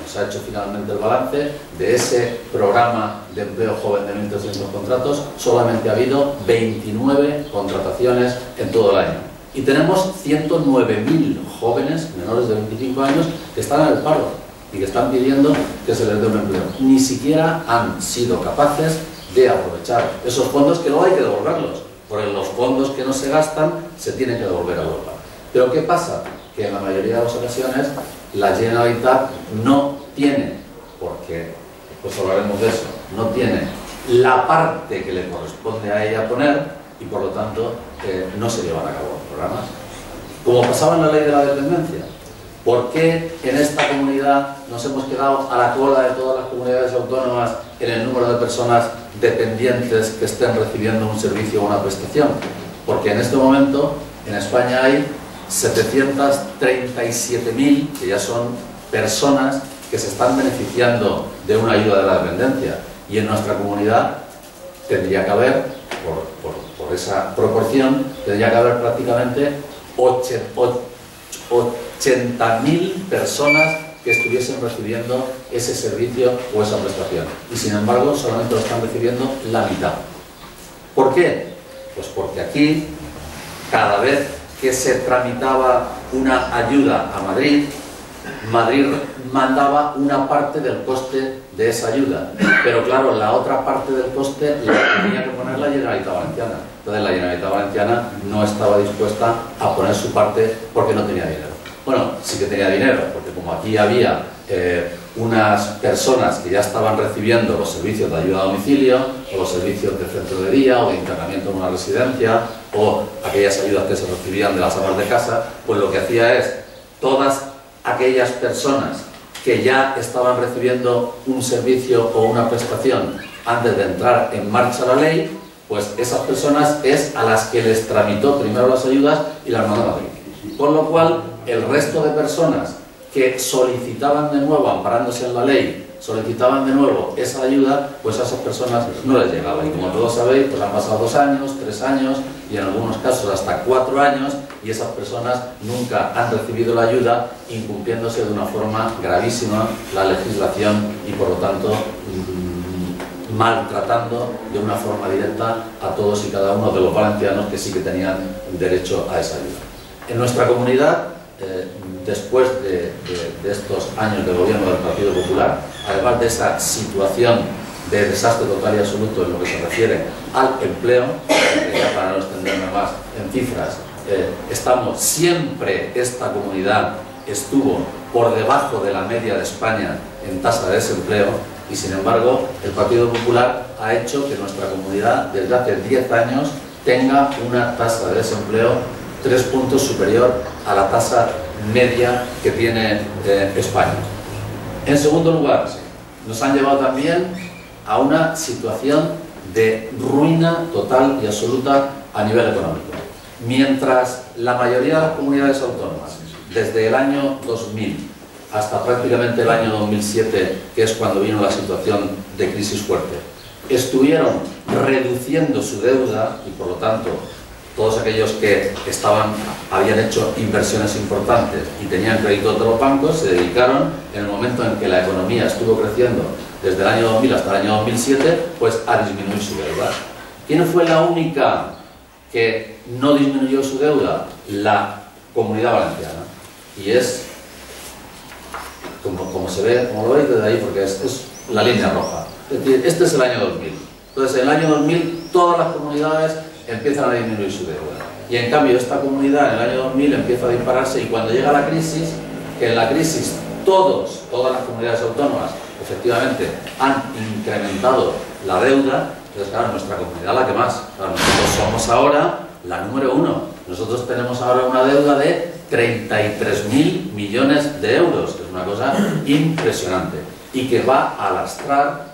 se ha hecho finalmente el balance de ese programa de empleo joven de 1.300 contratos. Solamente ha habido 29 contrataciones en todo el año. Y tenemos 109.000 jóvenes menores de 25 años que están en el paro y que están pidiendo que se les dé un empleo. Ni siquiera han sido capaces de aprovechar esos fondos, que luego hay que devolverlos, porque los fondos que no se gastan se tienen que devolver a Europa. Pero ¿qué pasa? Que en la mayoría de las ocasiones la Generalitat no tiene, porque pues hablaremos de eso, no tiene la parte que le corresponde a ella poner, y por lo tanto no se llevan a cabo los programas. Como pasaba en la ley de la dependencia. ¿Por qué en esta comunidad nos hemos quedado a la cola de todas las comunidades autónomas en el número de personas dependientes que estén recibiendo un servicio o una prestación? Porque en este momento en España hay 737.000, que ya son personas que se están beneficiando de una ayuda de la dependencia, y en nuestra comunidad tendría que haber, por esa proporción, tendría que haber prácticamente 80.000 personas que estuviesen recibiendo ese servicio o esa prestación, y sin embargo solamente lo están recibiendo la mitad. ¿Por qué? Pues porque aquí cada vez que se tramitaba una ayuda a Madrid, Madrid mandaba una parte del coste de esa ayuda, pero claro, la otra parte del coste la tenía que poner la Generalitat Valenciana. Entonces la Generalitat Valenciana no estaba dispuesta a poner su parte porque no tenía dinero. Bueno, sí que tenía dinero, porque como aquí había unas personas que ya estaban recibiendo los servicios de ayuda a domicilio, o los servicios de centro de día, o de internamiento en una residencia, o aquellas ayudas que se recibían de las amas de casa, pues lo que hacía es, todas aquellas personas que ya estaban recibiendo un servicio o una prestación antes de entrar en marcha la ley, pues esas personas es a las que les tramitó primero las ayudas y las mandó a Madrid. Con lo cual, el resto de personas que solicitaban de nuevo, amparándose en la ley, solicitaban de nuevo esa ayuda, pues a esas personas no les llegaba. Y como todos sabéis, pues han pasado 2 años, 3 años y en algunos casos hasta 4 años, y esas personas nunca han recibido la ayuda, incumpliéndose de una forma gravísima la legislación y por lo tanto maltratando de una forma directa a todos y cada uno de los valencianos que sí que tenían derecho a esa ayuda. En nuestra comunidad, después de estos años de gobierno del Partido Popular, además de esa situación de desastre total y absoluto en lo que se refiere al empleo, que ya para no extenderme más en cifras, esta comunidad estuvo por debajo de la media de España en tasa de desempleo, y sin embargo el Partido Popular ha hecho que nuestra comunidad desde hace 10 años tenga una tasa de desempleo 3 puntos superior a la tasa media que tiene España. En segundo lugar, nos han llevado también a una situación de ruina total y absoluta a nivel económico. Mientras la mayoría de las comunidades autónomas, desde el año 2000 hasta prácticamente el año 2007, que es cuando vino la situación de crisis fuerte, estuvieron reduciendo su deuda y por lo tanto todos aquellos que habían hecho inversiones importantes y tenían créditos de los bancos se dedicaron, en el momento en que la economía estuvo creciendo desde el año 2000 hasta el año 2007, pues a disminuir su deuda. ¿Quién fue la única que no disminuyó su deuda? La Comunidad Valenciana. Y es, como se ve, como lo veis desde ahí, porque es la línea roja. Es decir, este es el año 2000. Entonces, en el año 2000 todas las comunidades empiezan a disminuir su deuda. Y en cambio esta comunidad en el año 2000 empieza a dispararse, y cuando llega la crisis, que en la crisis todas las comunidades autónomas efectivamente han incrementado la deuda, entonces claro, nuestra comunidad la que más. Claro, nosotros somos ahora la número 1. Nosotros tenemos ahora una deuda de 33.000 millones de euros, que es una cosa impresionante y que va a lastrar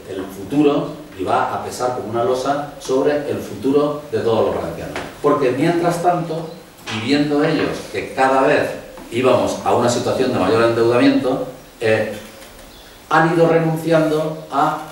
el futuro y va a pesar como una losa sobre el futuro de todos los valencianos. Porque mientras tanto, y viendo ellos que cada vez íbamos a una situación de mayor endeudamiento, han ido renunciando a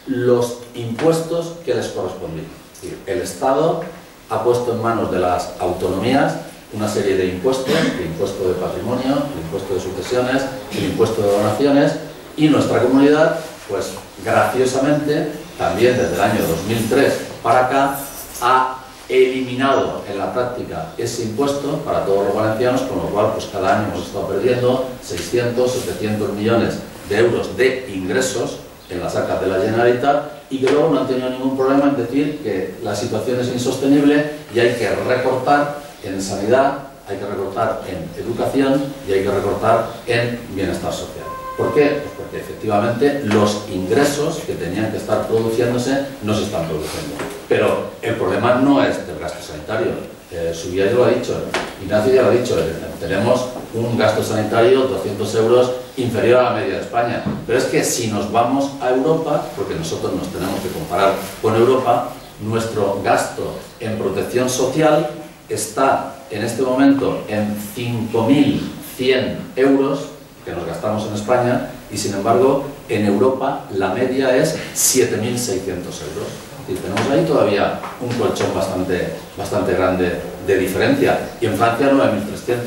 los impuestos que les correspondían. Es decir, el Estado ha puesto en manos de las autonomías una serie de impuestos, el impuesto de patrimonio, el impuesto de sucesiones, el impuesto de donaciones, y nuestra comunidad, pues graciosamente, también desde el año 2003 para acá, ha eliminado en la práctica ese impuesto para todos los valencianos, con lo cual pues cada año hemos estado perdiendo 600, 700 millones de euros de ingresos en las arcas de la Generalitat, y que luego no han tenido ningún problema en decir que la situación es insostenible y hay que recortar en sanidad, hay que recortar en educación y hay que recortar en bienestar social. ¿Por qué? Pues porque efectivamente los ingresos que tenían que estar produciéndose no se están produciendo. Pero el problema no es del gasto sanitario. Subía ya lo ha dicho, Ignacio ya lo ha dicho, tenemos un gasto sanitario 200 euros inferior a la media de España. Pero es que si nos vamos a Europa, porque nosotros nos tenemos que comparar con Europa, nuestro gasto en protección social está en este momento en 5.100 euros que nos gastamos en España, y sin embargo en Europa la media es 7.600 euros. Y tenemos ahí todavía un colchón bastante grande de diferencia, y en Francia 9.300.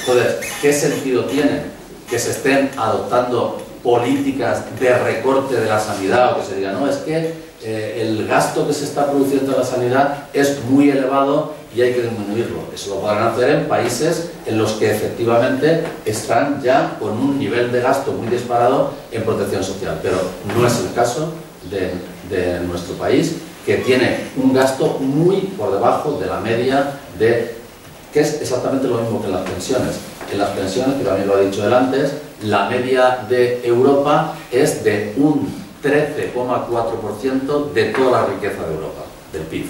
Entonces, ¿qué sentido tiene que se estén adoptando políticas de recorte de la sanidad, o que se diga, no, es que el gasto que se está produciendo en la sanidad es muy elevado y hay que disminuirlo. Eso lo podrán hacer en países en los que efectivamente están ya con un nivel de gasto muy disparado en protección social, pero no es el caso de nuestro país, que tiene un gasto muy por debajo de la media que es exactamente lo mismo que en las pensiones. En las pensiones, que también lo ha dicho él antes, la media de Europa es de un 13,4% de toda la riqueza de Europa, del PIB.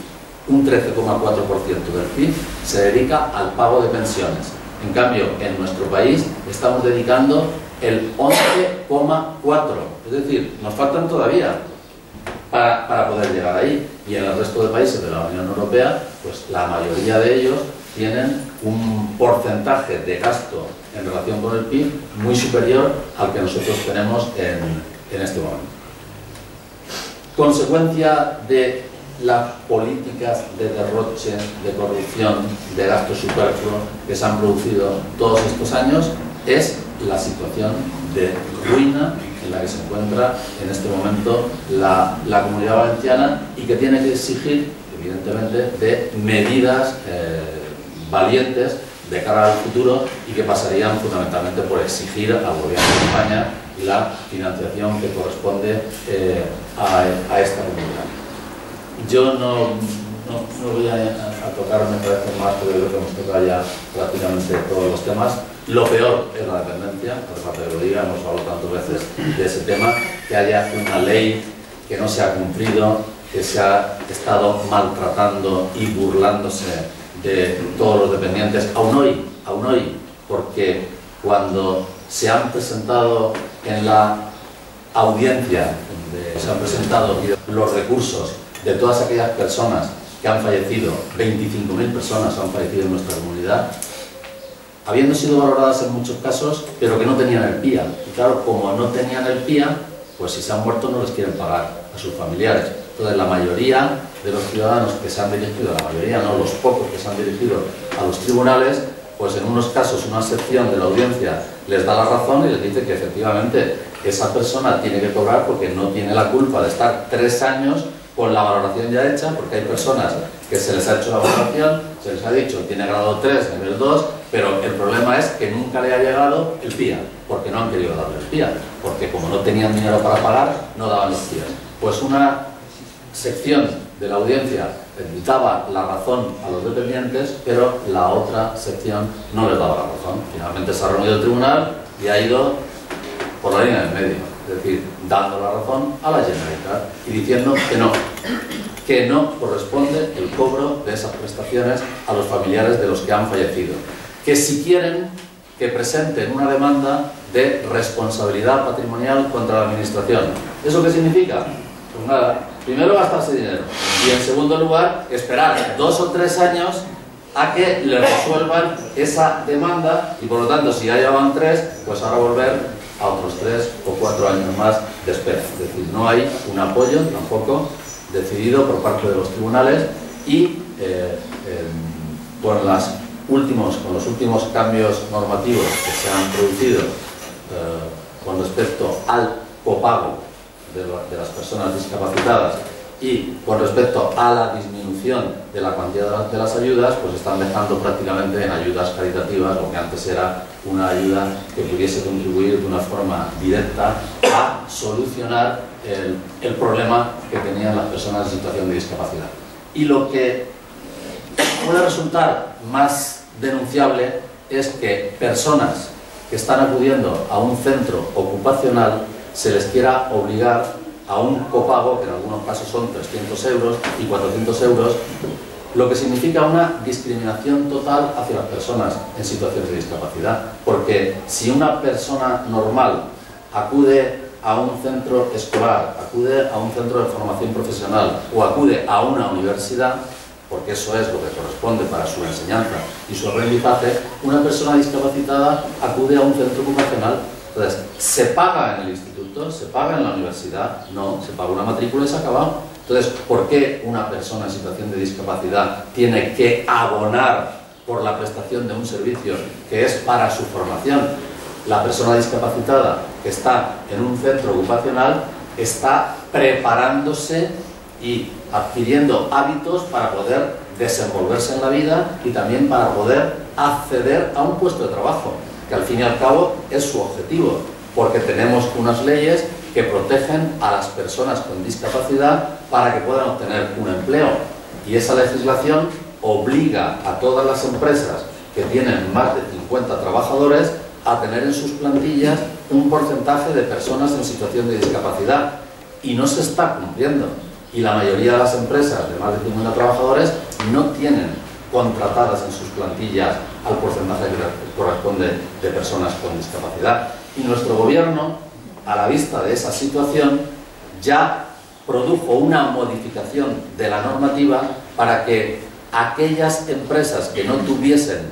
Un 13,4% del PIB se dedica al pago de pensiones. En cambio, en nuestro país estamos dedicando el 11,4%. Es decir, nos faltan todavía para poder llegar ahí. Y en el resto de países de la Unión Europea, pues la mayoría de ellos tienen un porcentaje de gasto en relación con el PIB muy superior al que nosotros tenemos en este momento. Consecuencia de las políticas de derroche, de corrupción, de gasto superfluo que se han producido todos estos años es la situación de ruina en la que se encuentra en este momento la Comunidad Valenciana, y que tiene que exigir, evidentemente, de medidas valientes de cara al futuro, y que pasarían fundamentalmente por exigir al Gobierno de España la financiación que corresponde a esta comunidad. Yo no voy a tocar, me parece, más, porque creo que hemos tocado ya prácticamente todos los temas. Lo peor es la dependencia, hace falta que lo diga, hemos hablado tantas veces de ese tema, que haya una ley que no se ha cumplido, que se ha estado maltratando y burlándose de todos los dependientes, aún hoy, porque cuando se han presentado en la audiencia, donde se han presentado los recursos de todas aquellas personas que han fallecido, 25.000 personas han fallecido en nuestra comunidad, habiendo sido valoradas en muchos casos, pero que no tenían el PIA. Y claro, como no tenían el PIA, pues si se han muerto no les quieren pagar a sus familiares. Entonces la mayoría de los ciudadanos que se han dirigido, la mayoría no, los pocos que se han dirigido a los tribunales, pues en unos casos una sección de la audiencia les da la razón y les dice que efectivamente esa persona tiene que cobrar porque no tiene la culpa de estar 3 años con la valoración ya hecha, porque hay personas que se les ha hecho la valoración, se les ha dicho tiene grado 3, nivel 2, pero el problema es que nunca le ha llegado el PIA, porque no han querido darle el PIA, porque como no tenían dinero para pagar, no daban los PIA. Pues una sección de la audiencia daba la razón a los dependientes, pero la otra sección no les daba la razón. Finalmente se ha reunido el tribunal y ha ido por la línea del medio, es decir, dando la razón a la Generalitat y diciendo que no corresponde el cobro de esas prestaciones a los familiares de los que han fallecido. Que si quieren, que presenten una demanda de responsabilidad patrimonial contra la Administración. ¿Eso qué significa? Pues nada, primero gastarse dinero y en segundo lugar esperar 2 o 3 años a que le resuelvan esa demanda, y por lo tanto si ya llevan 3, pues ahora volver a otros 3 o 4 años más de espera. Es decir, no hay un apoyo tampoco decidido por parte de los tribunales, y con los últimos cambios normativos que se han producido con respecto al copago de las personas discapacitadas y con respecto a la disminución de la cuantía de las ayudas, pues están dejando prácticamente en ayudas caritativas lo que antes era una ayuda que pudiese contribuir de una forma directa a solucionar el problema que tenían las personas en situación de discapacidad. Y lo que puede resultar más denunciable es que personas que están acudiendo a un centro ocupacional se les quiera obligar a un copago, que en algunos casos son 300 euros y 400 euros, lo que significa una discriminación total hacia las personas en situaciones de discapacidad. Porque si una persona normal acude a un centro escolar, acude a un centro de formación profesional o acude a una universidad, porque eso es lo que corresponde para su enseñanza y su aprendizaje, una persona discapacitada acude a un centro ocupacional. Entonces, ¿se paga en el instituto? ¿Se paga en la universidad? No, se paga una matrícula y se ha acabado. Entonces, ¿por qué una persona en situación de discapacidad tiene que abonar por la prestación de un servicio que es para su formación? La persona discapacitada que está en un centro ocupacional está preparándose y adquiriendo hábitos para poder desenvolverse en la vida y también para poder acceder a un puesto de trabajo, que al fin y al cabo es su objetivo, porque tenemos unas leyes que protegen a las personas con discapacidad para que puedan obtener un empleo, y esa legislación obliga a todas las empresas que tienen más de 50 trabajadores a tener en sus plantillas un porcentaje de personas en situación de discapacidad, y no se está cumpliendo, y la mayoría de las empresas de más de 50 trabajadores no tienen contratadas en sus plantillas al porcentaje que corresponde de personas con discapacidad. Y nuestro gobierno, a la vista de esa situación, ya produjo una modificación de la normativa para que aquellas empresas que no tuviesen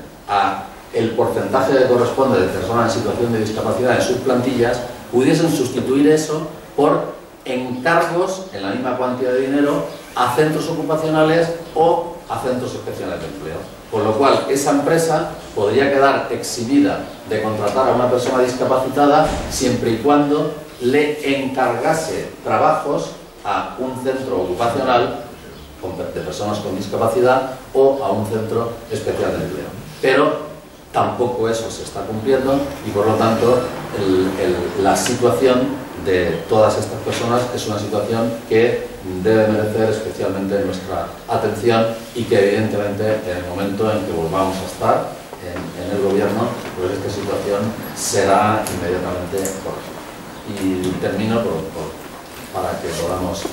el porcentaje que corresponde de personas en situación de discapacidad en sus plantillas pudiesen sustituir eso por encargos en la misma cuantía de dinero a centros ocupacionales o a centros especiales de empleo. Con lo cual, esa empresa podría quedar eximida de contratar a una persona discapacitada siempre y cuando le encargase trabajos a un centro ocupacional de personas con discapacidad o a un centro especial de empleo. Pero tampoco eso se está cumpliendo y, por lo tanto, la situación de todas estas personas es una situación que debe merecer especialmente nuestra atención y que, evidentemente, en el momento en que volvamos a estar en el gobierno, pues esta situación será inmediatamente corregida. Y termino para que podamos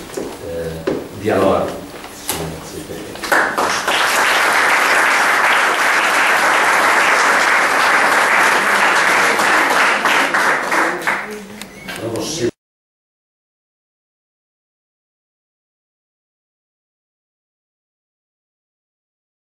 dialogar. Sí.